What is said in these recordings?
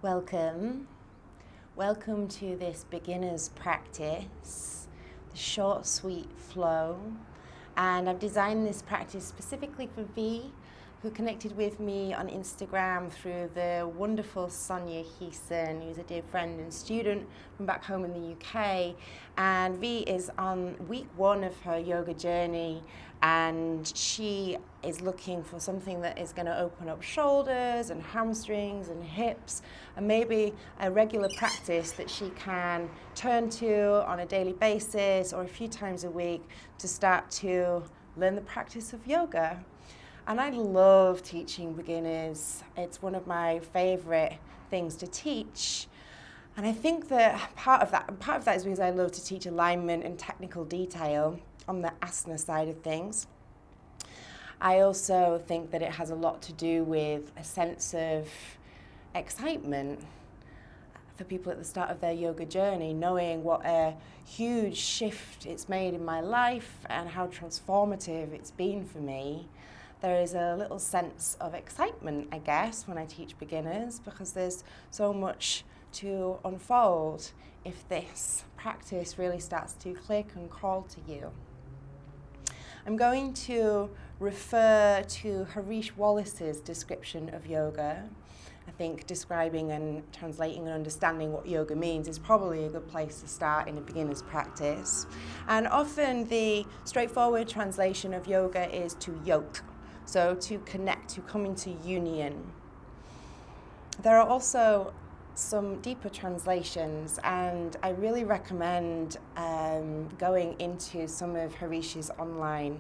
Welcome. Welcome to this beginner's practice, the short, sweet flow. And I've designed this practice specifically for V, who connected with me on Instagram through the wonderful Sonia Heeson, who's a dear friend and student from back home in the UK. And V is on week 1 of her yoga journey, and she is looking for something that is going to open up shoulders and hamstrings and hips, and maybe a regular practice that she can turn to on a daily basis or a few times a week to start to learn the practice of yoga. And I love teaching beginners. It's one of my favorite things to teach. And I think that part of that is because I love to teach alignment and technical detail on the asana side of things. I also think that it has a lot to do with a sense of excitement for people at the start of their yoga journey, knowing what a huge shift it's made in my life and how transformative it's been for me. There is a little sense of excitement, I guess, when I teach beginners, because there's so much to unfold if this practice really starts to click and call to you. I'm going to refer to Harish Wallace's description of yoga. I think describing and translating and understanding what yoga means is probably a good place to start in a beginner's practice. And often the straightforward translation of yoga is to yoke, so to connect, to come into union. There are also some deeper translations, and I really recommend going into some of Harish's online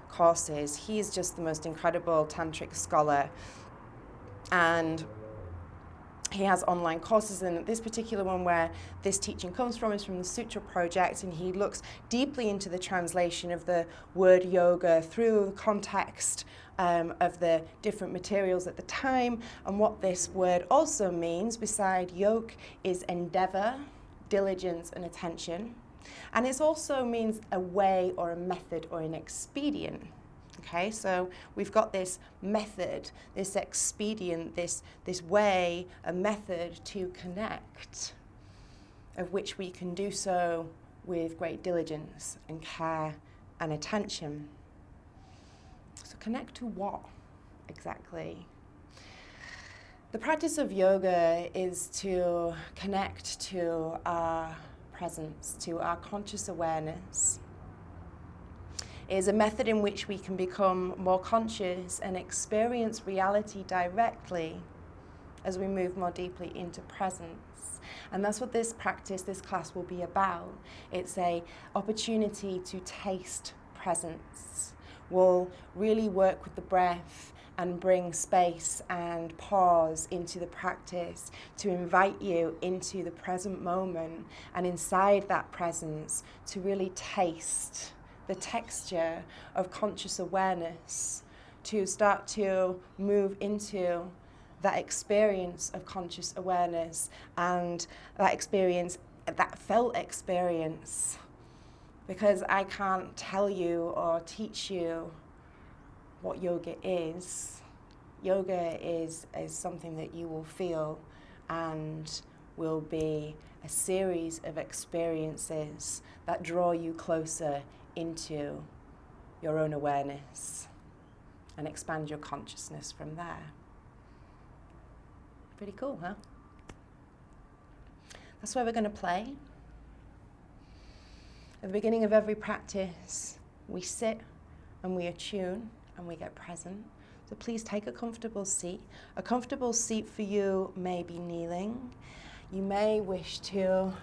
courses. He's just the most incredible tantric scholar, and he has online courses, and this particular one where this teaching comes from is from the Sutra Project, and he looks deeply into the translation of the word yoga through the context of the different materials at the time, and what this word also means beside yoke is endeavor, diligence and attention. And it also means a way or a method or an expedient. Okay, so we've got this method, this expedient, this way, a method to connect, of which we can do so with great diligence and care and attention. So connect to what exactly? The practice of yoga is to connect to our presence, to our conscious awareness. It is a method in which we can become more conscious and experience reality directly as we move more deeply into presence. And that's what this practice, this class will be about. It's an opportunity to taste presence. We'll really work with the breath and bring space and pause into the practice to invite you into the present moment, and inside that presence to really taste the texture of conscious awareness, to start to move into that experience of conscious awareness and that experience, that felt experience. Because I can't tell you or teach you what yoga is. Yoga is something that you will feel, and will be a series of experiences that draw you closer into your own awareness and expand your consciousness from there. Pretty cool, huh? That's where we're going to play. At the beginning of every practice, we sit and we attune and we get present. So please take a comfortable seat. A comfortable seat for you may be kneeling. You may wish to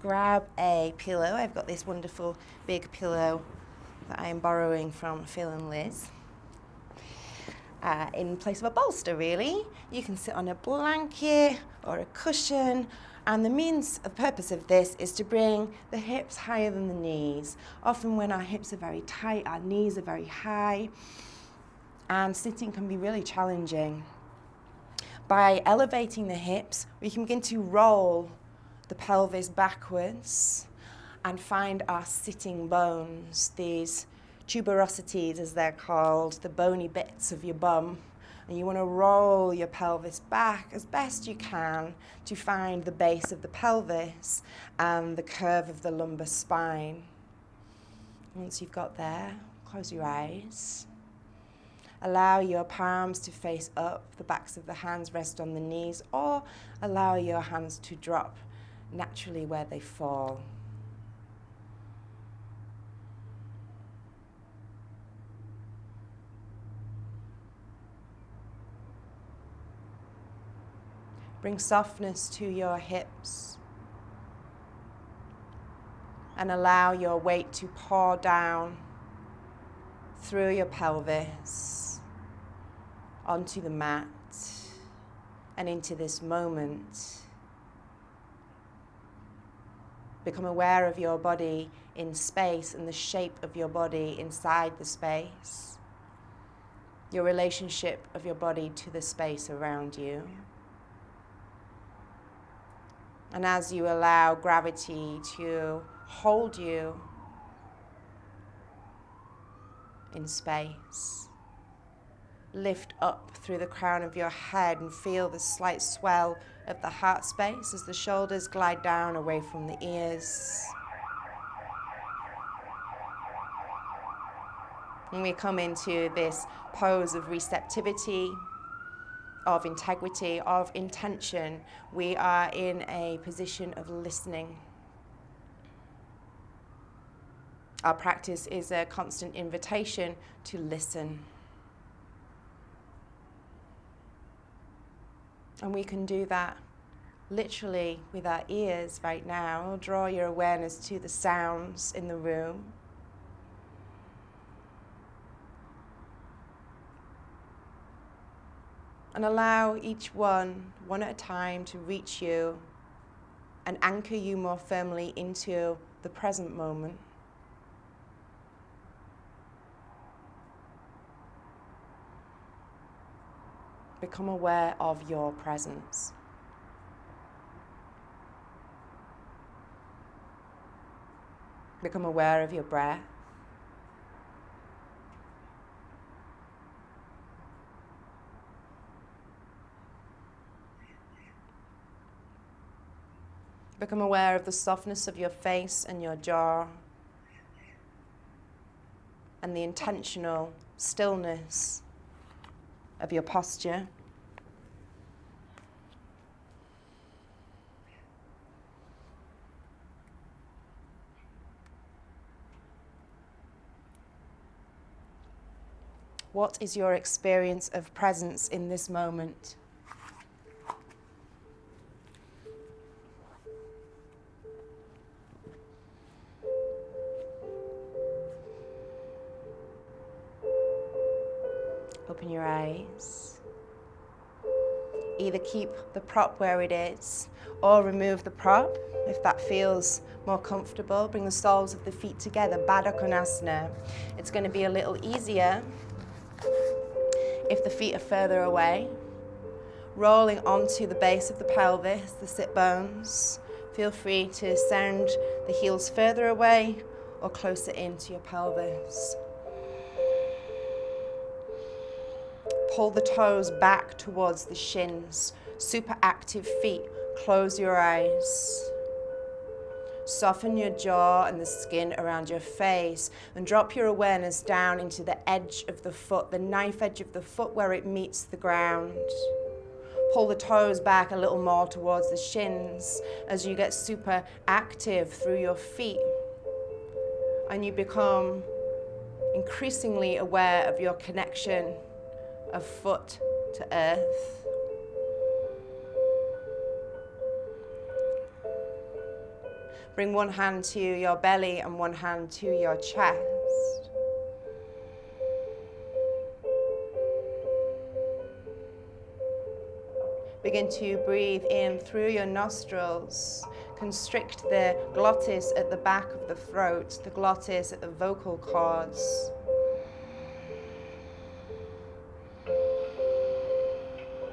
grab a pillow. I've got this wonderful big pillow that I am borrowing from Phil and Liz. In place of a bolster, really. You can sit on a blanket or a cushion. And the purpose of this is to bring the hips higher than the knees. Often when our hips are very tight, our knees are very high, and sitting can be really challenging. By elevating the hips, we can begin to roll the pelvis backwards and find our sitting bones, these tuberosities as they're called, the bony bits of your bum, And you want to roll your pelvis back as best you can to find the base of the pelvis and the curve of the lumbar spine. Once you've got there, close your eyes. Allow your palms to face up, the backs of the hands rest on the knees, or allow your hands to drop naturally where they fall. Bring softness to your hips and allow your weight to pour down through your pelvis onto the mat and into this moment. Become aware of your body in space and the shape of your body inside the space, your relationship of your body to the space around you. And as you allow gravity to hold you in space, lift up through the crown of your head and feel the slight swell of the heart space as the shoulders glide down away from the ears. And we come into this pose of receptivity, of integrity, of intention. We are in a position of listening. Our practice is a constant invitation to listen. And we can do that literally with our ears right now. Draw your awareness to the sounds in the room. And allow each one at a time, to reach you and anchor you more firmly into the present moment. Become aware of your presence. Become aware of your breath. Become aware of the softness of your face and your jaw, and the intentional stillness of your posture. What is your experience of presence in this moment? Open your eyes. Either keep the prop where it is or remove the prop if that feels more comfortable. Bring the soles of the feet together, Baddha Konasana. It's going to be a little easier if the feet are further away. Rolling onto the base of the pelvis, the sit bones. Feel free to send the heels further away or closer into your pelvis. Pull the toes back towards the shins. Super active feet. Close your eyes. Soften your jaw and the skin around your face, and drop your awareness down into the edge of the foot, the knife edge of the foot where it meets the ground. Pull the toes back a little more towards the shins as you get super active through your feet, and you become increasingly aware of your connection of foot to earth. Bring one hand to your belly and one hand to your chest. Begin to breathe in through your nostrils. Constrict the glottis at the back of the throat, the glottis at the vocal cords.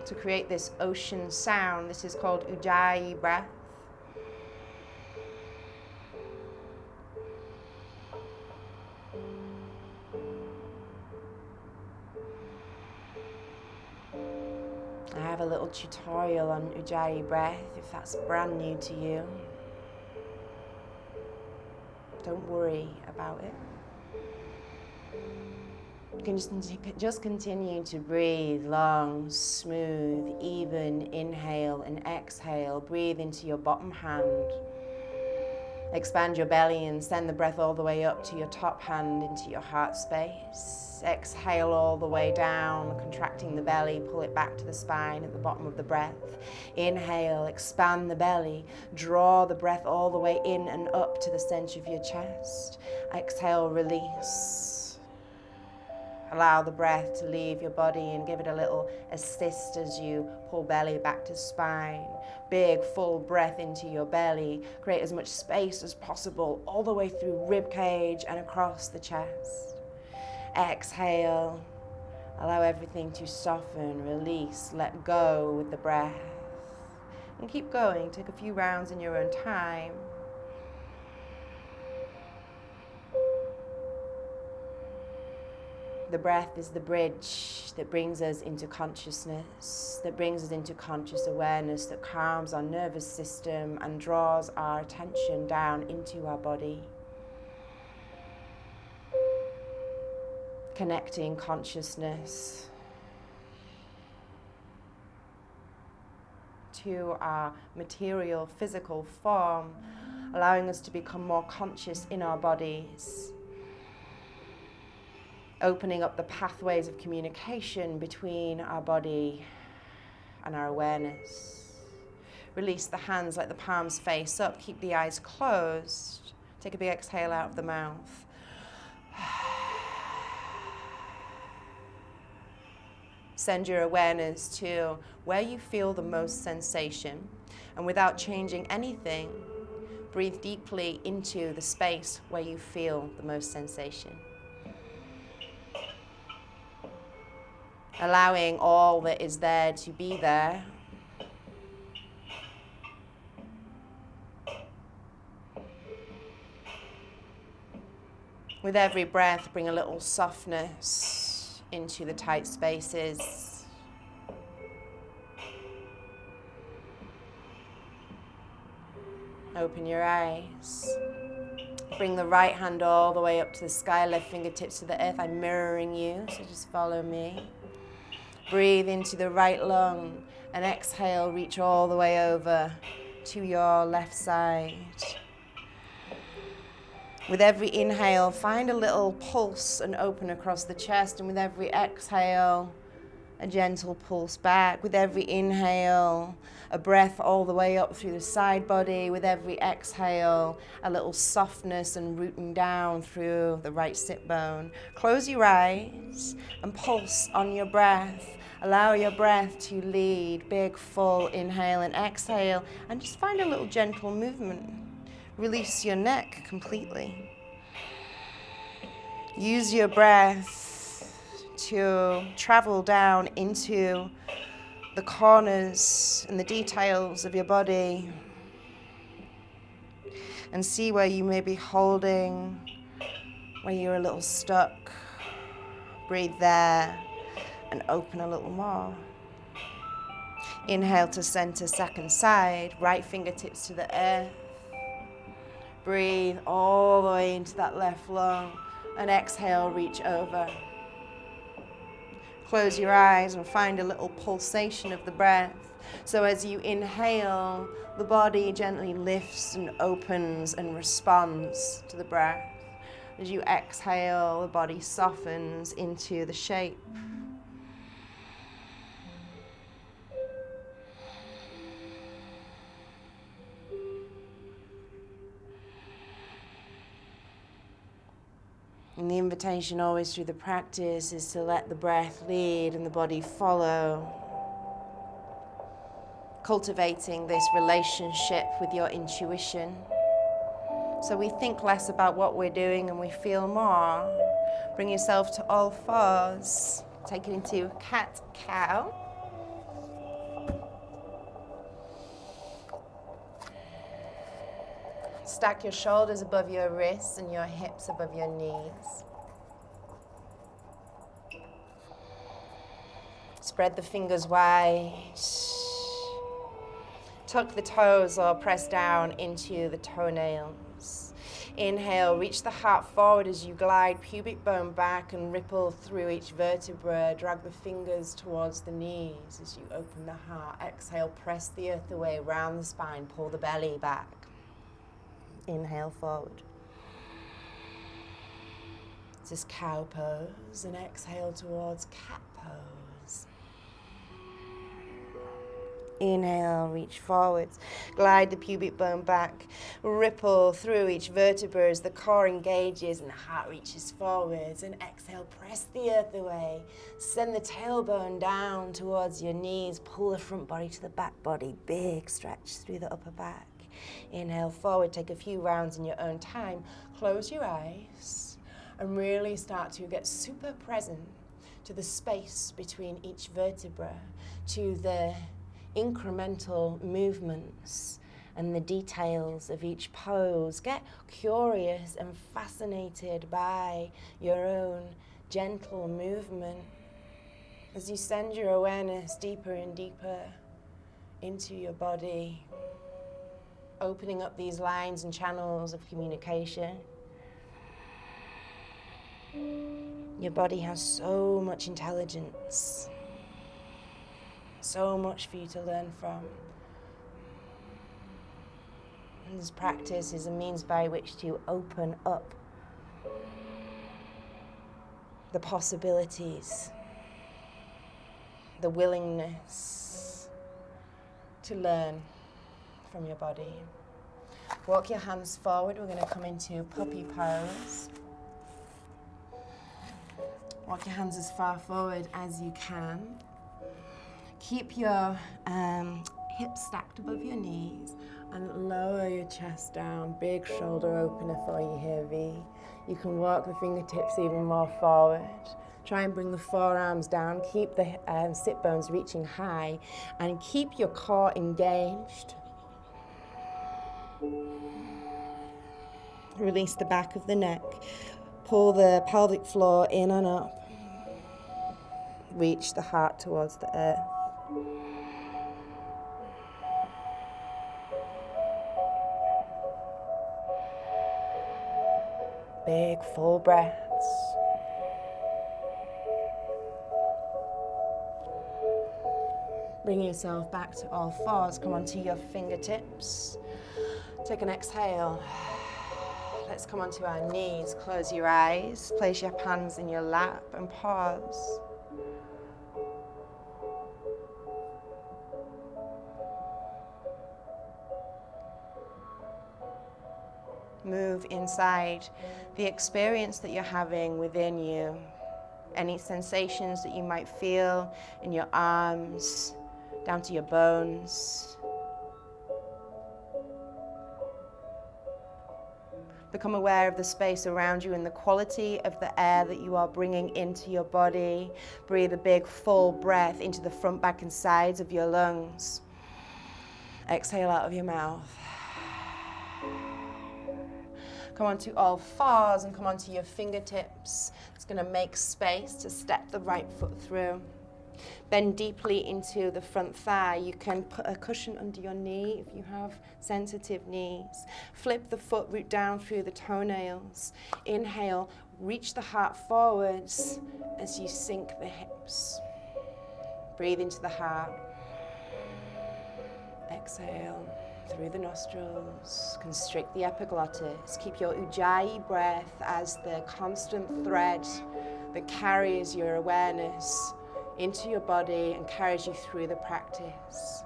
To create this ocean sound, this is called Ujjayi breath. I have a little tutorial on Ujjayi breath if that's brand new to you. Don't worry about it. You can just continue to breathe long, smooth, even inhale and exhale. Breathe into your bottom hand. Expand your belly and send the breath all the way up to your top hand into your heart space. Exhale all the way down, contracting the belly, pull it back to the spine at the bottom of the breath. Inhale, expand the belly, draw the breath all the way in and up to the center of your chest. Exhale, release. Allow the breath to leave your body and give it a little assist as you pull belly back to spine. Big, full breath into your belly. Create as much space as possible all the way through rib cage and across the chest. Exhale. Allow everything to soften, release, let go with the breath. And keep going. Take a few rounds in your own time. The breath is the bridge that brings us into consciousness, that brings us into conscious awareness, that calms our nervous system and draws our attention down into our body. Connecting consciousness to our material, physical form, allowing us to become more conscious in our bodies. Opening up the pathways of communication between our body and our awareness. Release the hands, let the palms face up, keep the eyes closed. Take a big exhale out of the mouth. Send your awareness to where you feel the most sensation, and without changing anything, breathe deeply into the space where you feel the most sensation. Allowing all that is there to be there. With every breath, bring a little softness into the tight spaces. Open your eyes. Bring the right hand all the way up to the sky, left fingertips to the earth. I'm mirroring you, so just follow me. Breathe into the right lung and exhale, reach all the way over to your left side. With every inhale, find a little pulse and open across the chest, and with every exhale, a gentle pulse back. With every inhale, a breath all the way up through the side body. With every exhale, a little softness and rooting down through the right sit bone. Close your eyes and pulse on your breath. Allow your breath to lead. Big, full inhale and exhale, and just find a little gentle movement. Release your neck completely. Use your breath to travel down into the corners and the details of your body and see where you may be holding, where you're a little stuck. Breathe there and open a little more. Inhale to center, second side, right fingertips to the earth. Breathe all the way into that left lung, and exhale, reach over. Close your eyes and find a little pulsation of the breath. So as you inhale, the body gently lifts and opens and responds to the breath. As you exhale, the body softens into the shape. And the invitation always through the practice is to let the breath lead and the body follow. Cultivating this relationship with your intuition. So we think less about what we're doing and we feel more. Bring yourself to all fours. Take it into cat-cow. Stack your shoulders above your wrists and your hips above your knees. Spread the fingers wide. Tuck the toes or press down into the toenails. Inhale, reach the heart forward as you glide pubic bone back and ripple through each vertebra. Drag the fingers towards the knees as you open the heart. Exhale, press the earth away, round the spine, pull the belly back. Inhale, forward. This is cow pose, and exhale towards cat pose. Inhale, reach forwards, glide the pubic bone back, ripple through each vertebra as the core engages and the heart reaches forwards. And exhale, press the earth away, send the tailbone down towards your knees, pull the front body to the back body, big stretch through the upper back. Inhale, forward, take a few rounds in your own time, close your eyes and really start to get super present to the space between each vertebra, to the incremental movements and the details of each pose. Get curious and fascinated by your own gentle movement as you send your awareness deeper and deeper into your body, opening up these lines and channels of communication. Your body has so much intelligence, so much for you to learn from. And this practice is a means by which to open up the possibilities, the willingness to learn from your body. Walk your hands forward. We're going to come into puppy pose. Walk your hands as far forward as you can. Keep your hips stacked above your knees and lower your chest down. Big shoulder opener for you here, V. You can walk the fingertips even more forward. Try and bring the forearms down. Keep the sit bones reaching high and keep your core engaged. Release the back of the neck. Pull the pelvic floor in and up. Reach the heart towards the earth. Big full breaths. Bring yourself back to all fours. Come onto your fingertips. Take an exhale. Let's come onto our knees. Close your eyes. Place your hands in your lap and pause. Move inside the experience that you're having within you. Any sensations that you might feel in your arms, down to your bones. Become aware of the space around you and the quality of the air that you are bringing into your body. Breathe a big full breath into the front, back and sides of your lungs. Exhale out of your mouth. Come onto all fours and come onto your fingertips. It's going to make space to step the right foot through. Bend deeply into the front thigh. You can put a cushion under your knee if you have sensitive knees. Flip the foot root down through the toenails. Inhale, reach the heart forwards as you sink the hips. Breathe into the heart. Exhale through the nostrils. Constrict the epiglottis. Keep your ujjayi breath as the constant thread that carries your awareness into your body and carries you through the practice.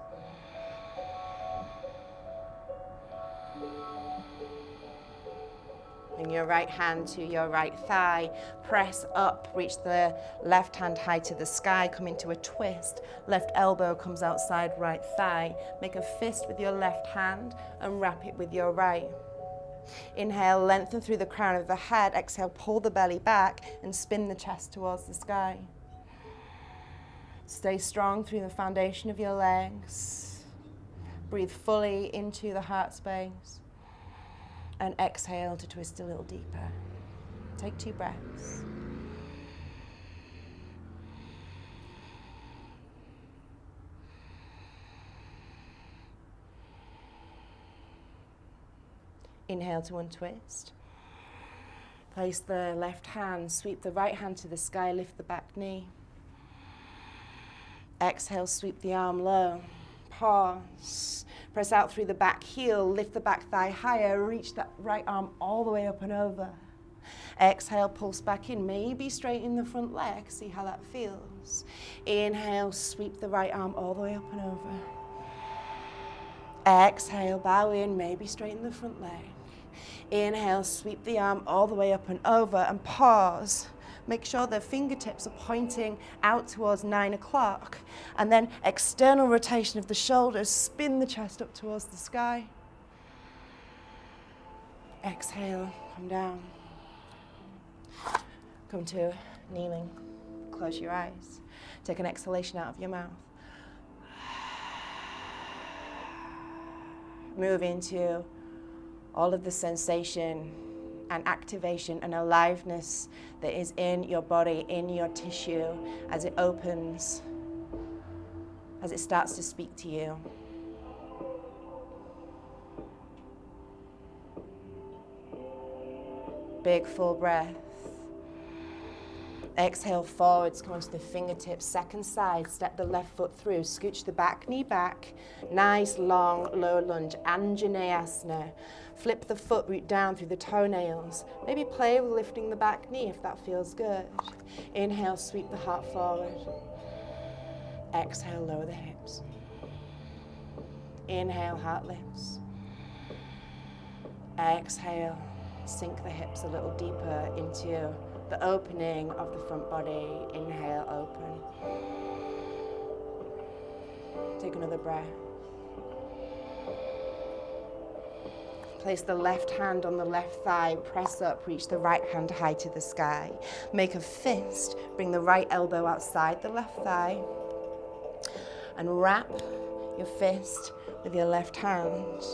Bring your right hand to your right thigh. Press up, reach the left hand high to the sky. Come into a twist. Left elbow comes outside right thigh. Make a fist with your left hand and wrap it with your right. Inhale, lengthen through the crown of the head. Exhale, pull the belly back and spin the chest towards the sky. Stay strong through the foundation of your legs. Breathe fully into the heart space. And exhale to twist a little deeper. Take 2 breaths. Inhale to untwist. Place the left hand, sweep the right hand to the sky, lift the back knee. Exhale, sweep the arm low. Pause. Press out through the back heel, lift the back thigh higher, reach that right arm all the way up and over. Exhale, pulse back in, maybe straighten the front leg, see how that feels. Inhale, sweep the right arm all the way up and over. Exhale, bow in, maybe straighten the front leg. Inhale, sweep the arm all the way up and over, and pause. Make sure the fingertips are pointing out towards 9 o'clock. And then external rotation of the shoulders, spin the chest up towards the sky. Exhale, come down. Come to kneeling. Close your eyes. Take an exhalation out of your mouth. Move into all of the sensation and activation and aliveness that is in your body, in your tissue, as it opens, as it starts to speak to you. Big full breath. Exhale forwards, come onto the fingertips. Second side, step the left foot through, scooch the back knee back. Nice long low lunge, Anjaneyasana. Flip the foot root down through the toenails. Maybe play with lifting the back knee if that feels good. Inhale, sweep the heart forward. Exhale, lower the hips. Inhale, heart lifts. Exhale, sink the hips a little deeper into the opening of the front body. Inhale, open. Take another breath. Place the left hand on the left thigh, press up, reach the right hand high to the sky. Make a fist, bring the right elbow outside the left thigh, and wrap your fist with your left hand.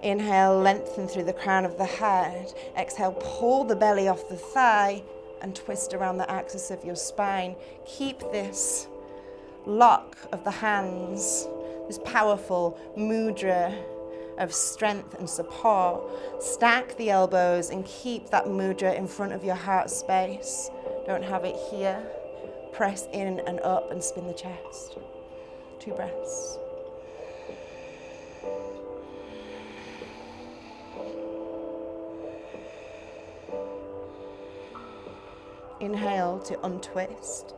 Inhale, lengthen through the crown of the head. Exhale, pull the belly off the thigh and twist around the axis of your spine. Keep this lock of the hands, this powerful mudra of strength and support. Stack the elbows and keep that mudra in front of your heart space. Don't have it here. Press in and up and spin the chest. 2 breaths. Inhale to untwist.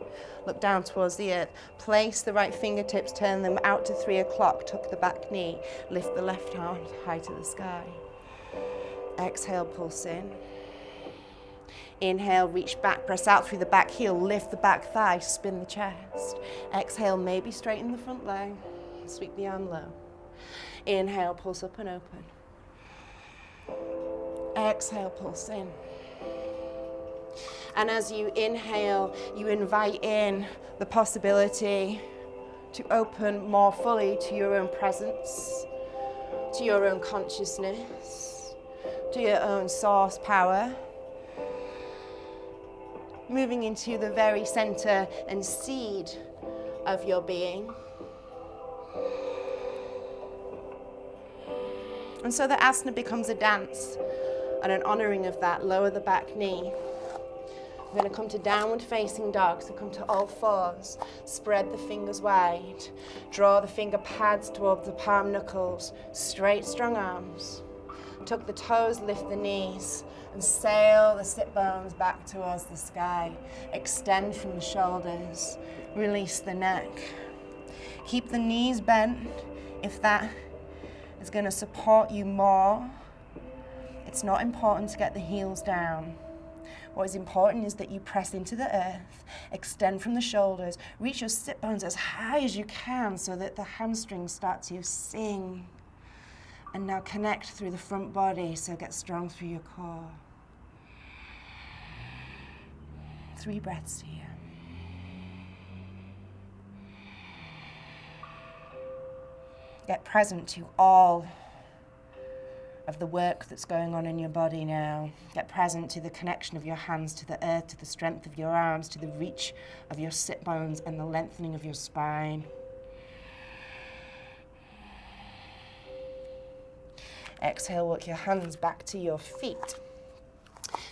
Look down towards the earth. Place the right fingertips, turn them out to 3 o'clock. Tuck the back knee. Lift the left hand high to the sky. Exhale, pulse in. Inhale, reach back, press out through the back heel. Lift the back thigh, spin the chest. Exhale, maybe straighten the front leg. Sweep the arm low. Inhale, pulse up and open. Exhale, pulse in. And as you inhale, you invite in the possibility to open more fully to your own presence, to your own consciousness, to your own source power. Moving into the very center and seed of your being. And so the asana becomes a dance and an honoring of that. Lower the back knee. We're going to come to downward facing dog, so come to all fours. Spread the fingers wide. Draw the finger pads towards the palm knuckles. Straight, strong arms. Tuck the toes, lift the knees, and sail the sit bones back towards the sky. Extend from the shoulders. Release the neck. Keep the knees bent if that is going to support you more. It's not important to get the heels down. What is important is that you press into the earth, extend from the shoulders, reach your sit bones as high as you can so that the hamstrings start to sing. And now connect through the front body, so get strong through your core. 3 breaths here. Get present to all of the work that's going on in your body now. Get present to the connection of your hands to the earth, to the strength of your arms, to the reach of your sit bones and the lengthening of your spine. Exhale, work your hands back to your feet.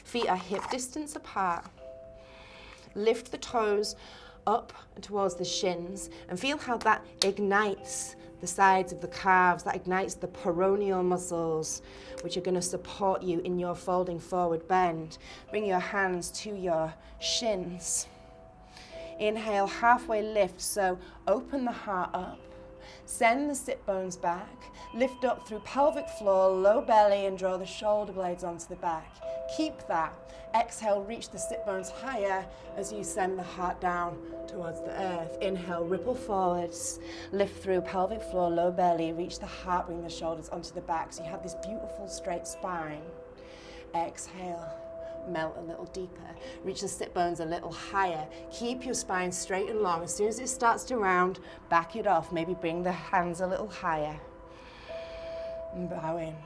Feet are hip distance apart. Lift the toes up towards the shins and feel how that ignites the sides of the calves, that ignites the peroneal muscles, which are going to support you in your folding forward bend. Bring your hands to your shins. Inhale, halfway lift, so open the heart up. Send the sit bones back. Lift up through pelvic floor, low belly, and draw the shoulder blades onto the back. Keep that. Exhale, reach the sit bones higher as you send the heart down towards the earth. Inhale, ripple forwards. Lift through pelvic floor, low belly. Reach the heart, bring the shoulders onto the back so you have this beautiful straight spine. Exhale, melt a little deeper. Reach the sit bones a little higher. Keep your spine straight and long. As soon as it starts to round, back it off. Maybe bring the hands a little higher. And bow in.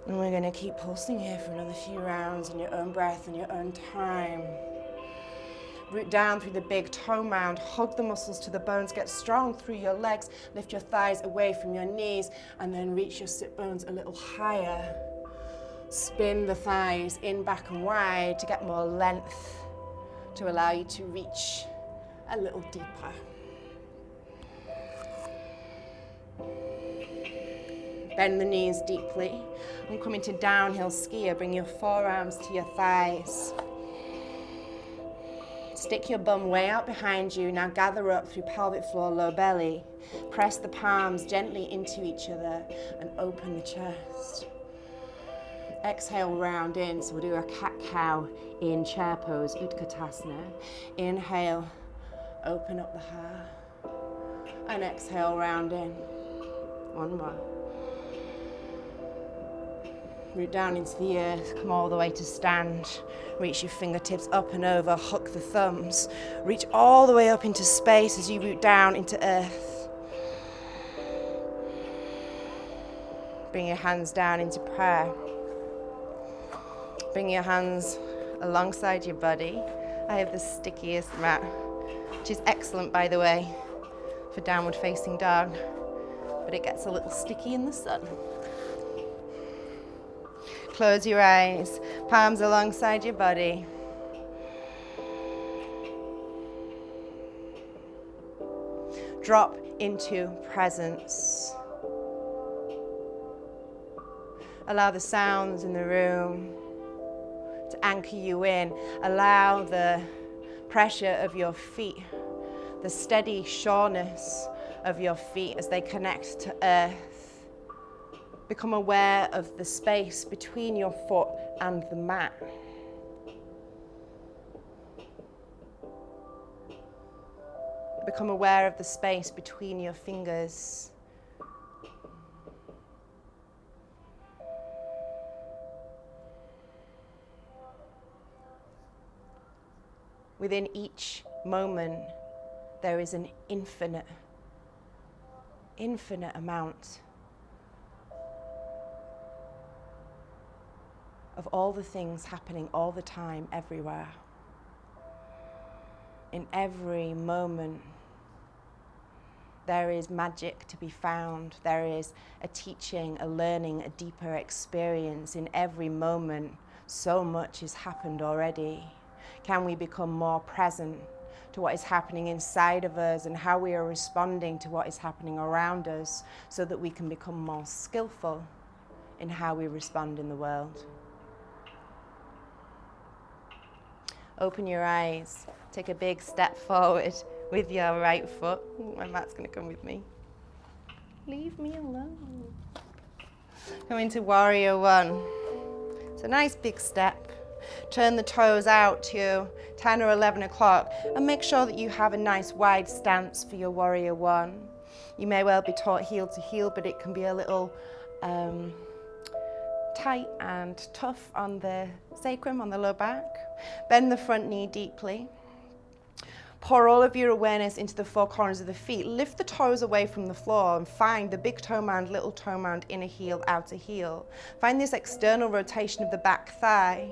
And we're going to keep pulsing here for another few rounds in your own breath and your own time. Root down through the big toe mound. Hug the muscles to the bones. Get strong through your legs. Lift your thighs away from your knees. And then reach your sit bones a little higher. Spin the thighs in, back and wide to get more length, to allow you to reach a little deeper. Bend the knees deeply. And come into downhill skier. Bring your forearms to your thighs. Stick your bum way out behind you. Now gather up through pelvic floor, low belly. Press the palms gently into each other and open the chest. Exhale, round in. So we'll do a cat-cow in chair pose, Utkatasana. Inhale, open up the heart. And exhale, round in. One more. Root down into the earth, come all the way to stand. Reach your fingertips up and over, hook the thumbs. Reach all the way up into space as you root down into earth. Bring your hands down into prayer. Bring your hands alongside your body. I have the stickiest mat, which is excellent, by the way, for downward facing dog, but it gets a little sticky in the sun. Close your eyes, palms alongside your body. Drop into presence. Allow the sounds in the room to anchor you in. Allow the pressure of your feet, the steady sureness of your feet as they connect to earth. Become aware of the space between your foot and the mat. Become aware of the space between your fingers. Within each moment, there is an infinite amount of all the things happening all the time, everywhere. In every moment, there is magic to be found. There is a teaching, a learning, a deeper experience. In every moment, so much has happened already. Can we become more present to what is happening inside of us and how we are responding to what is happening around us so that we can become more skillful in how we respond in the world? Open your eyes. Take a big step forward with your right foot. Ooh, my mat's going to come with me. Leave me alone. Come into warrior one. It's a nice big step. Turn the toes out to 10 or 11 o'clock and make sure that you have a nice wide stance for your warrior one. You may well be taught heel to heel, but it can be a little tight and tough on the sacrum, on the low back. Bend the front knee deeply. Pour all of your awareness into the four corners of the feet. Lift the toes away from the floor and find the big toe mound, little toe mound, inner heel, outer heel. Find this external rotation of the back thigh.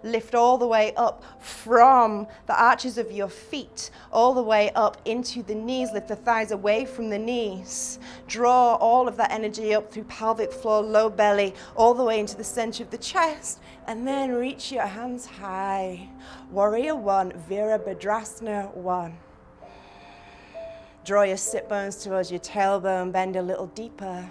Lift all the way up from the arches of your feet, all the way up into the knees. Lift the thighs away from the knees. Draw all of that energy up through pelvic floor, low belly, all the way into the center of the chest. And then reach your hands high. Warrior one, Virabhadrasana one. Draw your sit bones towards your tailbone, bend a little deeper.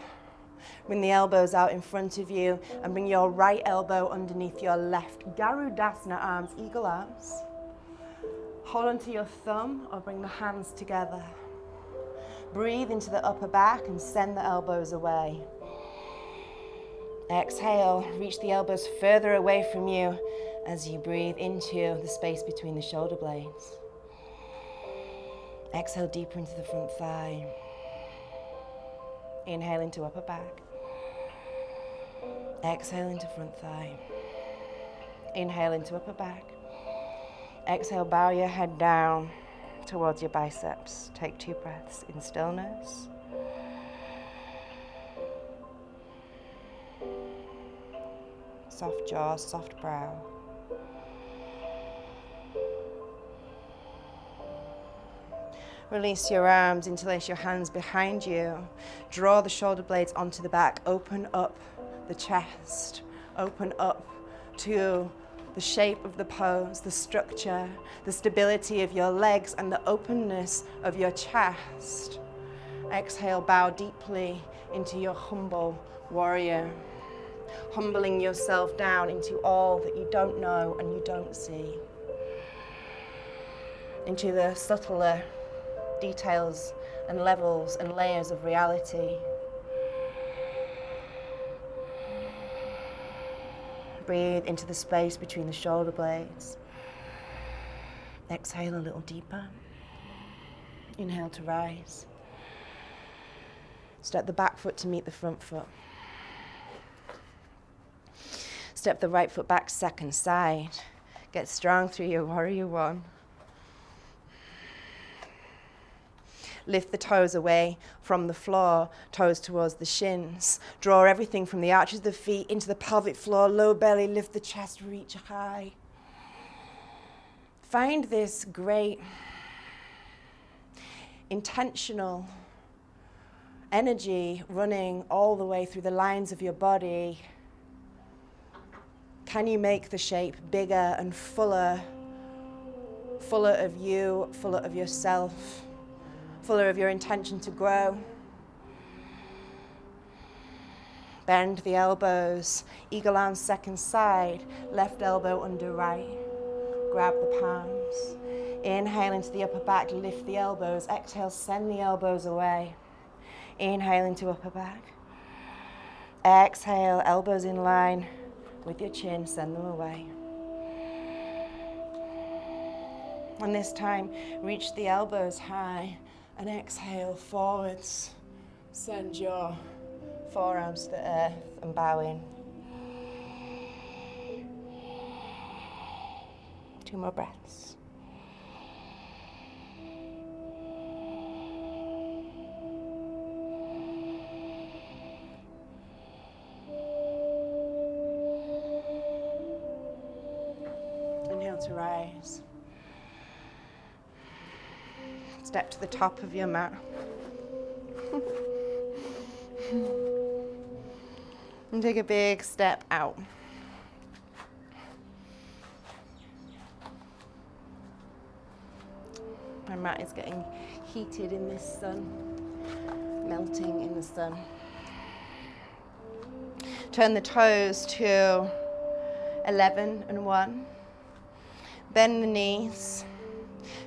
Bring the elbows out in front of you and bring your right elbow underneath your left. Garudasana arms, eagle arms. Hold onto your thumb or bring the hands together. Breathe into the upper back and send the elbows away. Exhale, reach the elbows further away from you as you breathe into the space between the shoulder blades. Exhale deeper into the front thigh. Inhale into upper back. Exhale into front thigh. Inhale into upper back. Exhale, bow your head down towards your biceps. Take 2 breaths in stillness. Soft jaw, soft brow. Release your arms, interlace your hands behind you. Draw the shoulder blades onto the back. Open up the chest. Open up to the shape of the pose, the structure, the stability of your legs, and the openness of your chest. Exhale, bow deeply into your humble warrior. Humbling yourself down into all that you don't know and you don't see. Into the subtler details and levels and layers of reality. Breathe into the space between the shoulder blades. Exhale a little deeper. Inhale to rise. Step the back foot to meet the front foot. Step the right foot back, second side. Get strong through your warrior one. Lift the toes away from the floor, toes towards the shins. Draw everything from the arches of the feet into the pelvic floor, low belly, lift the chest, reach high. Find this great intentional energy running all the way through the lines of your body. Can you make the shape bigger and fuller of you, fuller of yourself, fuller of your intention to grow? Bend the elbows, eagle arms second side, left elbow under right. Grab the palms. Inhale into the upper back, lift the elbows. Exhale, send the elbows away. Inhale into upper back. Exhale, elbows in line with your chin, send them away. And this time, reach the elbows high and exhale forwards. Send your forearms to the earth and bow in. 2 more breaths. Inhale to rise. Step to the top of your mat. And take a big step out. My mat is getting heated in this sun, melting in the sun. Turn the toes to 11 and 1. Bend the knees.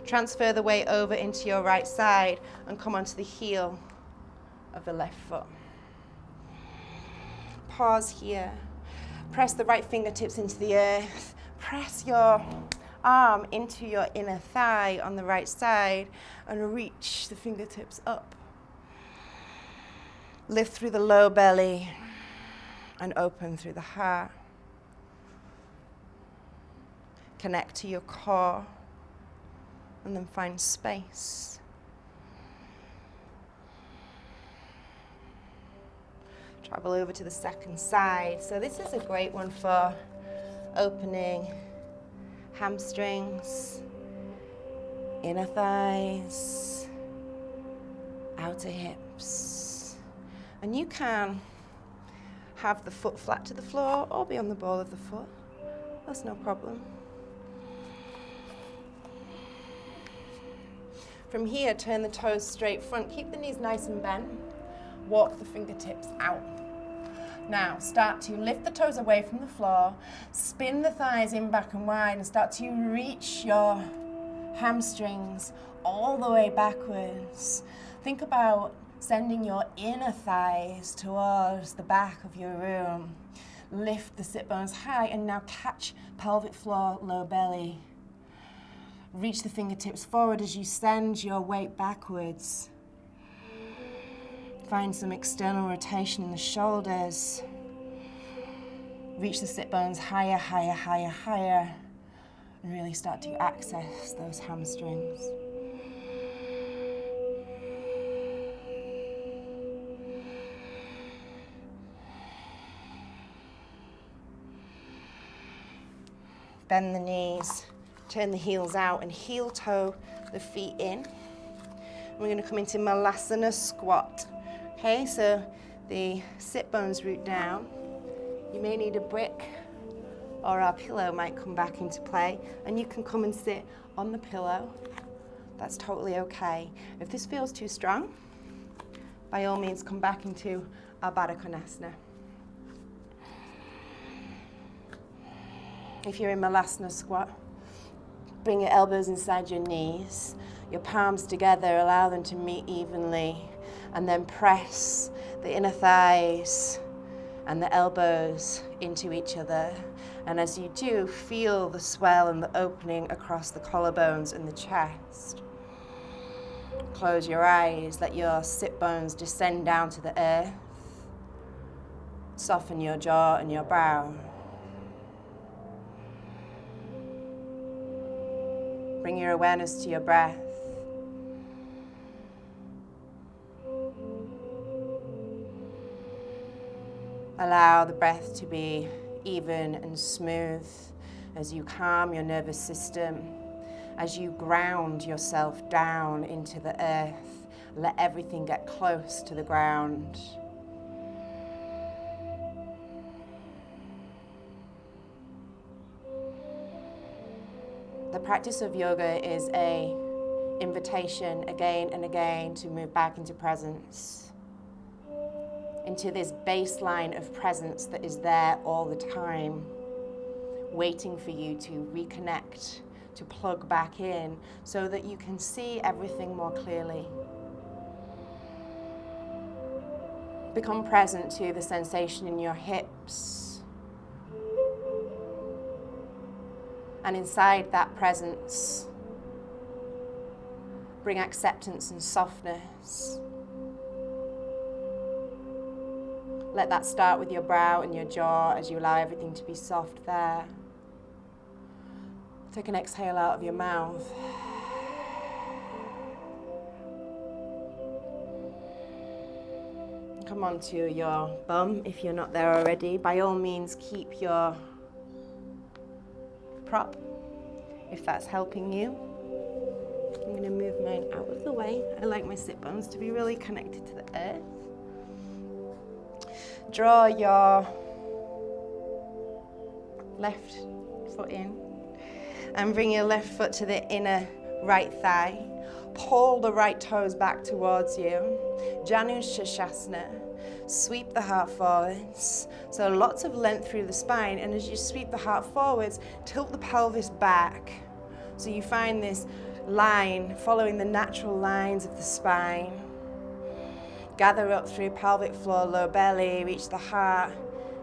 Transfer the weight over into your right side and come onto the heel of the left foot. Pause here. Press the right fingertips into the earth. Press your arm into your inner thigh on the right side and reach the fingertips up. Lift through the low belly and open through the heart. Connect to your core. and then find space. Travel over to the second side. So this is a great one for opening hamstrings, inner thighs, outer hips. And you can have the foot flat to the floor or be on the ball of the foot. That's no problem. From here, turn the toes straight front. Keep the knees nice and bent. Walk the fingertips out. Now, start to lift the toes away from the floor. Spin the thighs in, back and wide, and start to reach your hamstrings all the way backwards. Think about sending your inner thighs towards the back of your room. Lift the sit bones high, and now catch pelvic floor, low belly. Reach the fingertips forward as you send your weight backwards. Find some external rotation in the shoulders. Reach the sit bones higher, higher, higher, higher, and really start to access those hamstrings. Bend the knees, turn the heels out, and heel toe the feet in. We're going to come into Malasana squat. Okay, so the sit bones root down. You may need a brick or our pillow might come back into play, and you can come and sit on the pillow. That's totally okay. If this feels too strong, by all means come back into our Baddha Konasana. If you're in Malasana squat, bring your elbows inside your knees, your palms together, allow them to meet evenly, and then press the inner thighs and the elbows into each other. And as you do, feel the swell and the opening across the collarbones and the chest. Close your eyes, let your sit bones descend down to the earth. Soften your jaw and your brow. Bring your awareness to your breath. Allow the breath to be even and smooth as you calm your nervous system, as you ground yourself down into the earth. Let everything get close to the ground. The practice of yoga is an invitation again and again to move back into presence, into this baseline of presence that is there all the time, waiting for you to reconnect, to plug back in so that you can see everything more clearly. Become present to the sensation in your hips. And inside that presence, bring acceptance and softness. Let that start with your brow and your jaw as you allow everything to be soft there. Take an exhale out of your mouth. Come onto your bum if you're not there already. By all means, keep your prop if that's helping you. I'm going to move mine out of the way. I like my sit bones to be really connected to the earth. Draw your left foot in and bring your left foot to the inner right thigh. Pull the right toes back towards you. Janu Shashasana. Sweep the heart forwards. So lots of length through the spine, and as you sweep the heart forwards, tilt the pelvis back. So you find this line following the natural lines of the spine. Gather up through pelvic floor, low belly, reach the heart,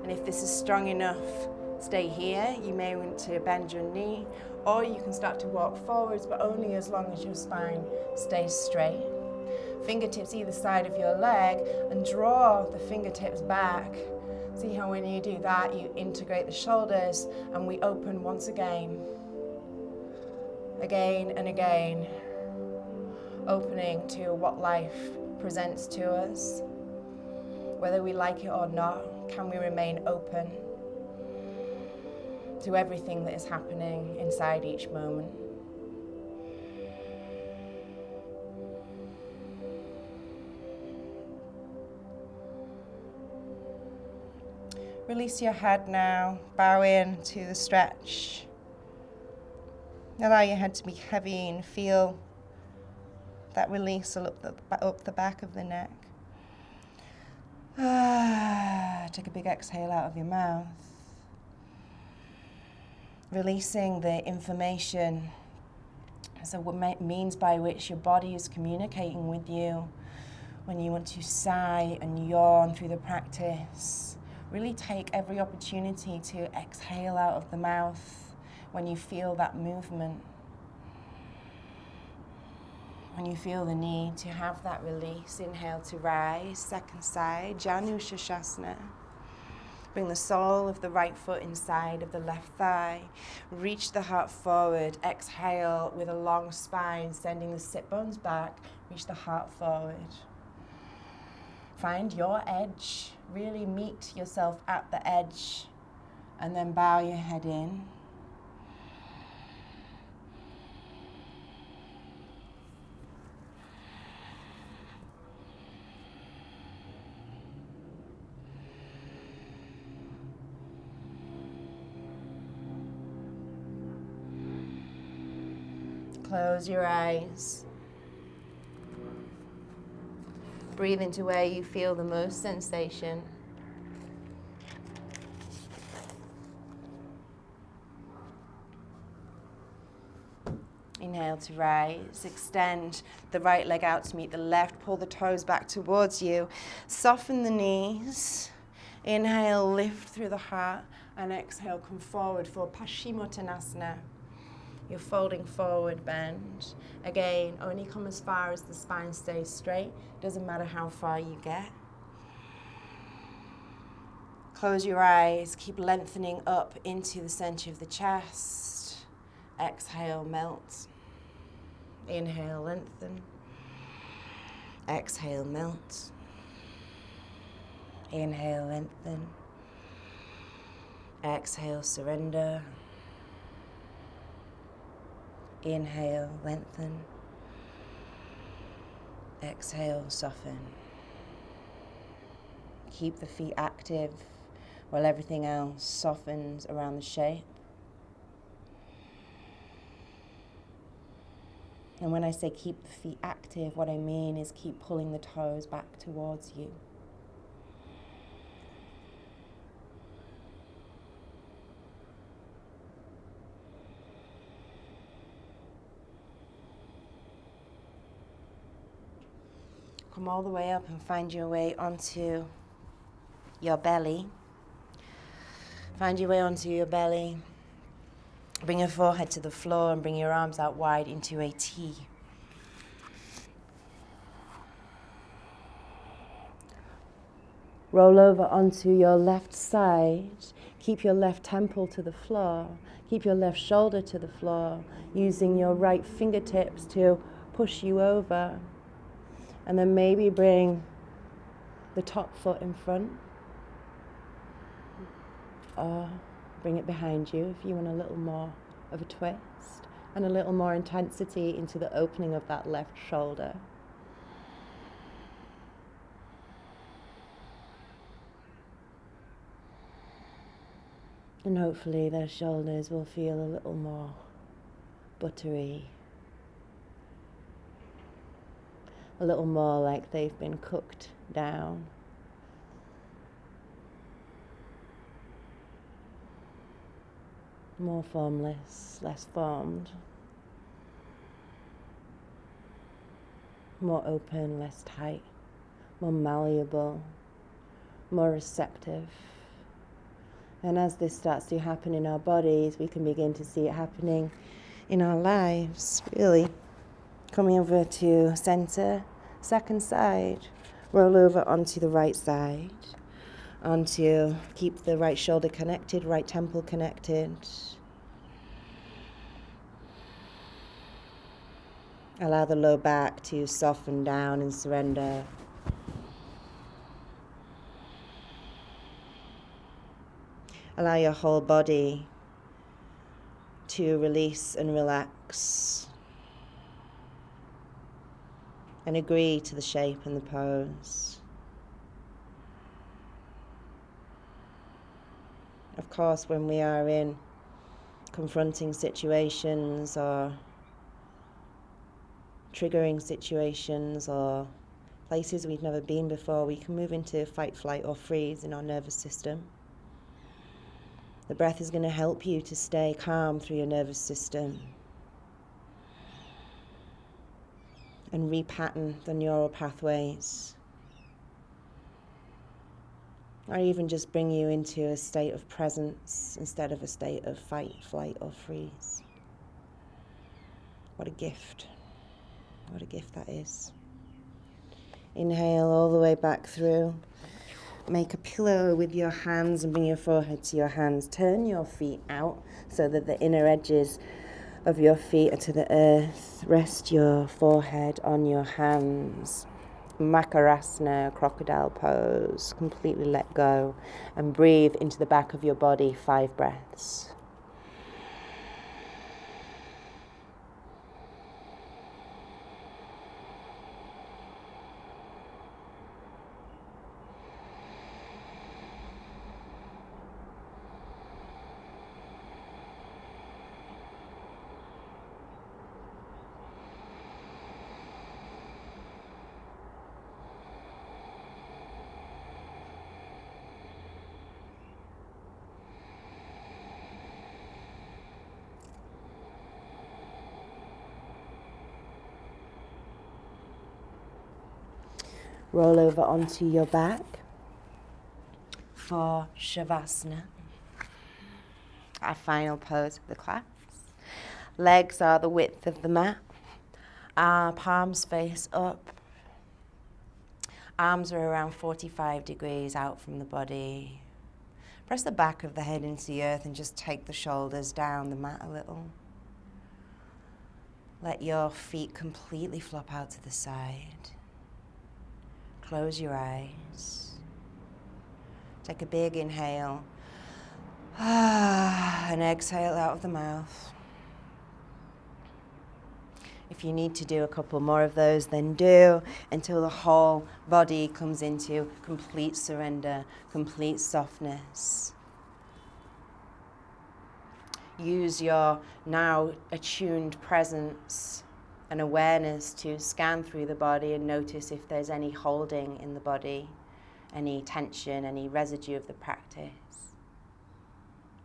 and if this is strong enough, stay here. You may want to bend your knee, or you can start to walk forwards, but only as long as your spine stays straight. Fingertips either side of your leg, and draw the fingertips back. See how when you do that, you integrate the shoulders, and we open once again. again and again, opening to what life presents to us. Whether we like it or not, can we remain open to everything that is happening inside each moment? Release your head now, bow in to the stretch. Allow your head to be heavy and feel that release up the back of the neck. Take a big exhale out of your mouth. Releasing the information as a means by which your body is communicating with you. When you want to sigh and yawn through the practice, really take every opportunity to exhale out of the mouth when you feel that movement. When you feel the need to have that release, inhale to rise, second side, Janu Shasana. Bring the sole of the right foot inside of the left thigh. Reach the heart forward. Exhale with a long spine, sending the sit bones back. Reach the heart forward. Find your edge. Really meet yourself at the edge. And then bow your head in. Close your eyes. Breathe into where you feel the most sensation. Inhale to rise. Extend the right leg out to meet the left. Pull the toes back towards you. Soften the knees. Inhale, lift through the heart. And exhale, come forward for Paschimottanasana. You're folding forward, bend. Again, only come as far as the spine stays straight. Doesn't matter how far you get. Close your eyes. Keep lengthening up into the center of the chest. Exhale, melt. Inhale, lengthen. Exhale, melt. Inhale, lengthen. Exhale, surrender. Inhale, lengthen. Exhale, soften. Keep the feet active while everything else softens around the shape. And when I say keep the feet active, what I mean is keep pulling the toes back towards you. Come all the way up and find your way onto your belly. Find your way onto your belly. Bring your forehead to the floor and bring your arms out wide into a T. Roll over onto your left side. Keep your left temple to the floor. Keep your left shoulder to the floor, using your right fingertips to push you over. And then maybe bring the top foot in front. Or bring it behind you if you want a little more of a twist and a little more intensity into the opening of that left shoulder. And hopefully those shoulders will feel a little more buttery. A little more like they've been cooked down. More formless, less formed. More open, less tight. More malleable, more receptive. And as this starts to happen in our bodies, we can begin to see it happening in our lives, really. Coming over to center, second side. Roll over onto the right side. Keep the right shoulder connected, right temple connected. Allow the low back to soften down and surrender. Allow your whole body to release and relax. And agree to the shape and the pose. Of course, when we are in confronting situations or triggering situations or places we've never been before, we can move into fight, flight or freeze in our nervous system. The breath is going to help you to stay calm through your nervous system and repattern the neural pathways, or even just bring you into a state of presence instead of a state of fight, flight or freeze. What a gift. What a gift that is. Inhale all the way back through. Make a pillow with your hands and bring your forehead to your hands. Turn your feet out so that the inner edges of your feet are to the earth. Rest your forehead on your hands. Malasana, crocodile pose. Completely let go and breathe into the back of your body 5 breaths. Roll over onto your back for Savasana, our final pose of the class. Legs are the width of the mat. Our palms face up. Arms are around 45 degrees out from the body. Press the back of the head into the earth and just take the shoulders down the mat a little. Let your feet completely flop out to the side. Close your eyes. Take a big inhale. And exhale out of the mouth. If you need to do a couple more of those, then do, until the whole body comes into complete surrender, complete softness. Use your now attuned presence and awareness to scan through the body and notice if there's any holding in the body, any tension, any residue of the practice,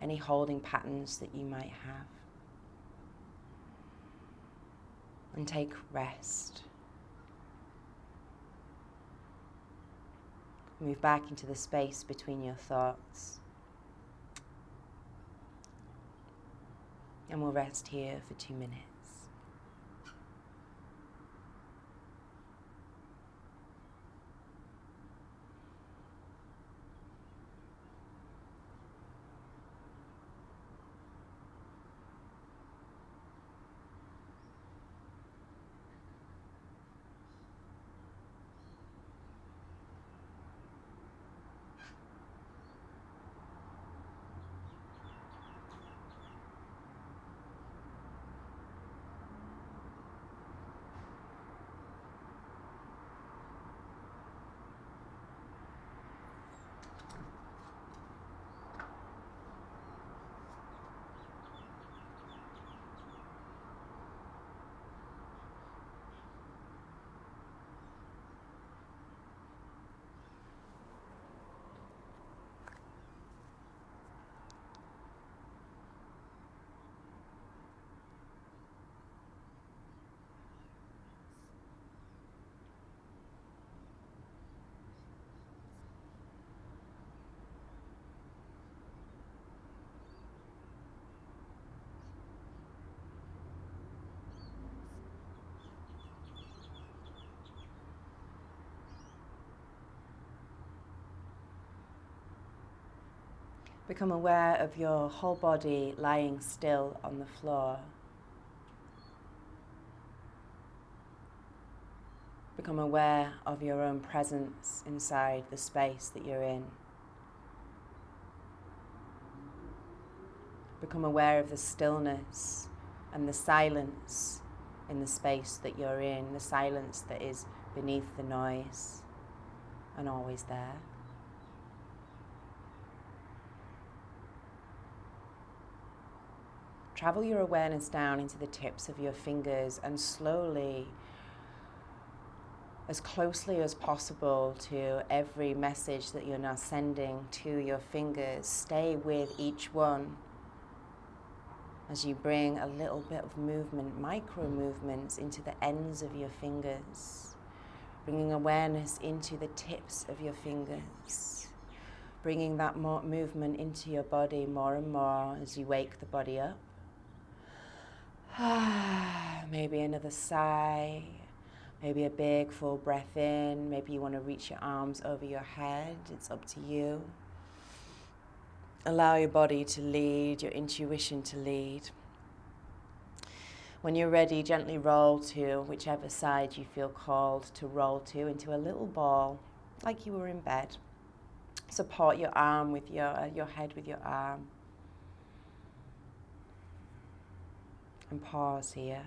any holding patterns that you might have. And take rest. Move back into the space between your thoughts. And we'll rest here for 2 minutes. Become aware of your whole body lying still on the floor. Become aware of your own presence inside the space that you're in. Become aware of the stillness and the silence in the space that you're in, the silence that is beneath the noise and always there. Travel your awareness down into the tips of your fingers and slowly, as closely as possible to every message that you're now sending to your fingers, stay with each one as you bring a little bit of movement, micro movements into the ends of your fingers, bringing awareness into the tips of your fingers, bringing that more movement into your body more and more as you wake the body up. Maybe another sigh, maybe a big full breath in, maybe you want to reach your arms over your head, it's up to you. Allow your body to lead, your intuition to lead. When you're ready, gently roll to whichever side you feel called to roll to, into a little ball, like you were in bed. Support your arm with your head with your arm. And pause here.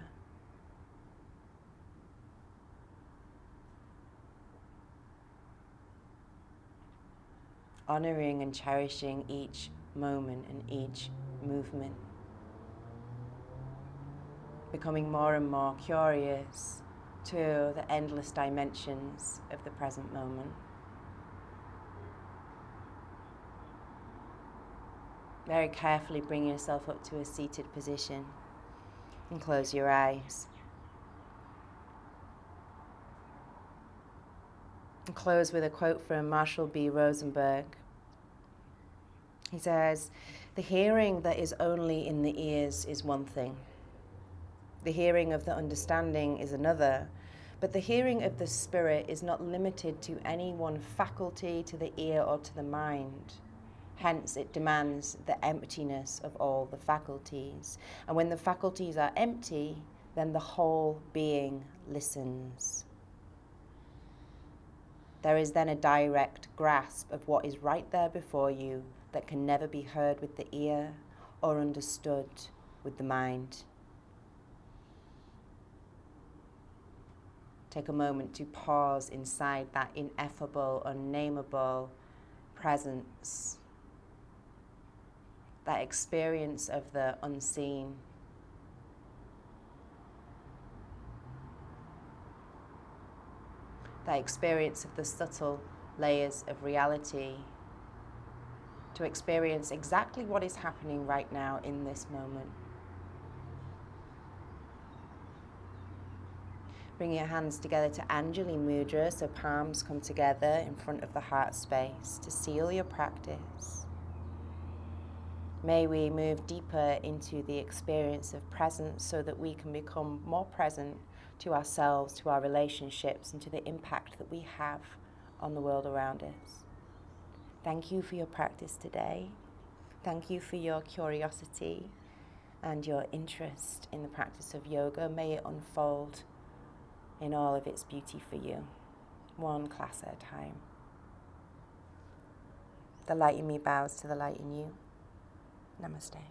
Honoring and cherishing each moment and each movement. Becoming more and more curious to the endless dimensions of the present moment. Very carefully bring yourself up to a seated position and close your eyes. And close with a quote from Marshall B. Rosenberg. He says, "The hearing that is only in the ears is one thing. The hearing of the understanding is another, but the hearing of the spirit is not limited to any one faculty, to the ear or to the mind. Hence, it demands the emptiness of all the faculties. And when the faculties are empty, then the whole being listens. There is then a direct grasp of what is right there before you that can never be heard with the ear or understood with the mind." Take a moment to pause inside that ineffable, unnameable presence, that experience of the unseen. That experience of the subtle layers of reality, to experience exactly what is happening right now in this moment. Bring your hands together to Anjali Mudra, so palms come together in front of the heart space to seal your practice. May we move deeper into the experience of presence so that we can become more present to ourselves, to our relationships, and to the impact that we have on the world around us. Thank you for your practice today. Thank you for your curiosity and your interest in the practice of yoga. May it unfold in all of its beauty for you, one class at a time. The light in me bows to the light in you. Namaste.